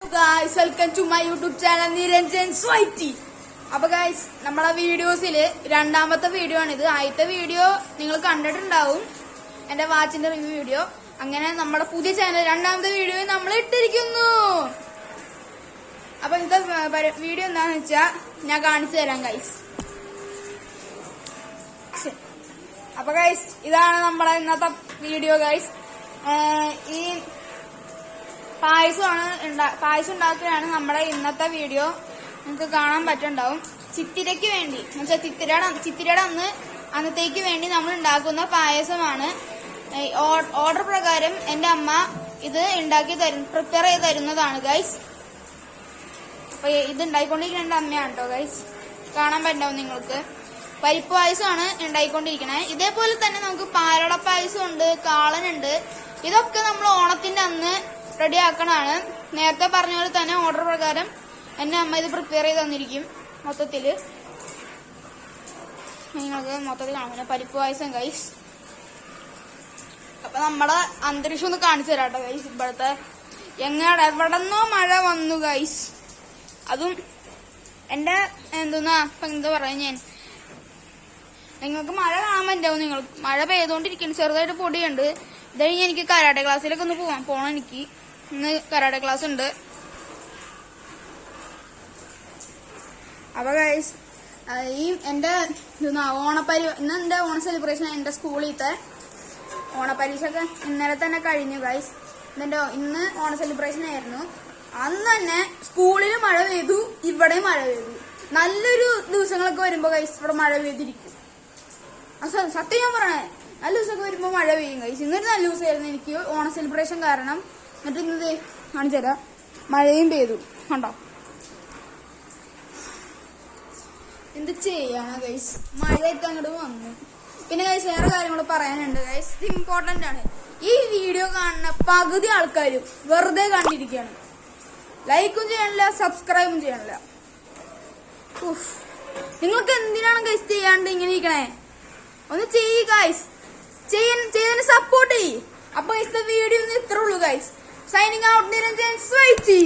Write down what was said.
Guys, welcome to my YouTube channel Niranjan Swaiti. അപ്പൊ guys നമ്മളെ വീഡിയോസില് രണ്ടാമത്തെ വീഡിയോ ആണിത്. ആദ്യത്തെ വീഡിയോ നിങ്ങൾ കണ്ടിട്ടുണ്ടാവും, എന്റെ വാച്ചിന്റെ റിവ്യൂ വീഡിയോ. അങ്ങനെ നമ്മുടെ പുതിയ ചാനൽ രണ്ടാമത്തെ വീഡിയോ നമ്മൾ ഇട്ടിരിക്കുന്നു. അപ്പൊ ഇന്നത്തെ വീഡിയോ എന്താന്ന് വെച്ചാ ഞാൻ കാണിച്ചു തരാം ഗൈസ്. അപ്പൊ ഗൈസ് ഇതാണ് നമ്മളെ ഇന്നത്തെ വീഡിയോ ഗൈസ്. ഈ പായസം ഉണ്ടാക്കുകയാണ് നമ്മുടെ ഇന്നത്തെ വീഡിയോ. നിങ്ങൾക്ക് കാണാൻ പറ്റുണ്ടാവും. ചിത്തിരയ്ക്ക് വേണ്ടി ചിത്തിരയുടെ അന്നത്തേക്ക് വേണ്ടി നമ്മൾ ഉണ്ടാക്കുന്ന പായസമാണ്. ഓർഡർ പ്രകാരം എന്റെ അമ്മ ഇത് പ്രിപ്പയർ ചെയ്ത് തരുന്നതാണ് ഗൈസ്. അപ്പൊ ഇത് ഉണ്ടായിക്കൊണ്ടിരിക്കുന്ന എന്റെ അമ്മയാണ് കേട്ടോ ഗൈസ്. കാണാൻ പറ്റുണ്ടാവും നിങ്ങൾക്ക്. പരിപ്പ് പായസമാണ് ഉണ്ടായിക്കൊണ്ടിരിക്കണേ. ഇതേപോലെ തന്നെ നമുക്ക് പാലട പായസം ഉണ്ട്, കാളനുണ്ട്. ഇതൊക്കെ നമ്മൾ ഓണത്തിന്റെ അന്ന് റെഡി ആക്കണാണ്. നേരത്തെ പറഞ്ഞ പോലെ തന്നെ ഓർഡർ പ്രകാരം എന്നെ അമ്മ ഇത് പ്രിപ്പയർ ചെയ്ത് തന്നിരിക്കും. മൊത്തത്തില് നിങ്ങൾക്ക് മൊത്തത്തിൽ കാണും. പരിപ്പ് പായസം ഗൈസ്. അപ്പൊ നമ്മുടെ അന്തരീക്ഷം ഒന്ന് കാണിച്ചു തരാട്ടോ ഗൈസ്. ഇപ്പോഴത്തെ എവിടെന്നോ മഴ വന്നു ഗൈസ്. അതും എന്റെ എന്താ പറയാ, നിങ്ങൾക്ക് മഴ കാണാൻ പറ്റാവും. നിങ്ങൾക്ക് മഴ പെയ്തോണ്ടിരിക്കുന്നു, ചെറുതായിട്ട് പൊടിയുണ്ട്. ഇത് കഴിഞ്ഞ് എനിക്ക് കരാട്ടെ ക്ലാസ്സിലേക്ക് ഒന്ന് പോണം. എനിക്ക് ഇന്ന് കരാട്ടെ ക്ലാസ് ഉണ്ട്. അപ്പൊ ഗൈസ് ഈ എന്റെ ഇന്ന് എന്റെ ഓണ സെലിബ്രേഷൻ എന്റെ സ്കൂളിലത്തെ ഓണപരീക്ഷ ഒക്കെ ഇന്നലെ തന്നെ കഴിഞ്ഞു ഗൈസ്. ഇന്ന് ഓണ സെലിബ്രേഷൻ ആയിരുന്നു. അന്ന് തന്നെ സ്കൂളിൽ മഴ പെയ്തു, ഇവിടെ മഴ പെയ്തു. നല്ലൊരു ദിവസങ്ങളൊക്കെ വരുമ്പോ ഗൈസ് ഇവിടെ മഴ പെയ്തിരിക്കും. സത്യം ഞാൻ പറയണേ, നല്ല ദിവസമൊക്കെ വരുമ്പോ മഴ പെയ്യും ഗൈസ്. ഇന്നൊരു നല്ല ദിവസമായിരുന്നു എനിക്ക് ഓണ സെലിബ്രേഷൻ കാരണം. എന്നിട്ട് ഇന്നത് കാണിച്ചുതരാം, മഴയും പെയ്തു കണ്ടോ. എന്ത് ചെയ്യാനാ ഗൈസ്, മഴയൊക്കെ അങ്ങോട്ട് വന്നു. പിന്നെ ഗൈസ് വേറെ കാര്യങ്ങൾ പറയാനുണ്ട് ഗൈസ്. ഇത് ഇമ്പോർട്ടന്റ് ആണ്. ഈ വീഡിയോ കാണുന്ന പകുതി ആൾക്കാരും വെറുതെ കണ്ടിരിക്കുകയാണ്. ലൈക്കും ചെയ്യണില്ല, സബ്സ്ക്രൈബും ചെയ്യണില്ല. നിങ്ങൾക്ക് എന്തിനാണ് ഗൈസ് ചെയ്യാണ്ട് ഇങ്ങനെ ഇരിക്കണേ? ഒന്ന് ചെയ്യ് ഗൈസ്, ചെയ്തതിന് സപ്പോർട്ട് ചെയ്യ്. അപ്പൊ ഗൈസ് വീഡിയോ ഇത്രേ ഉള്ളൂ ഗൈസ്. Signing out, Niranjan സ്വൈറ്റി.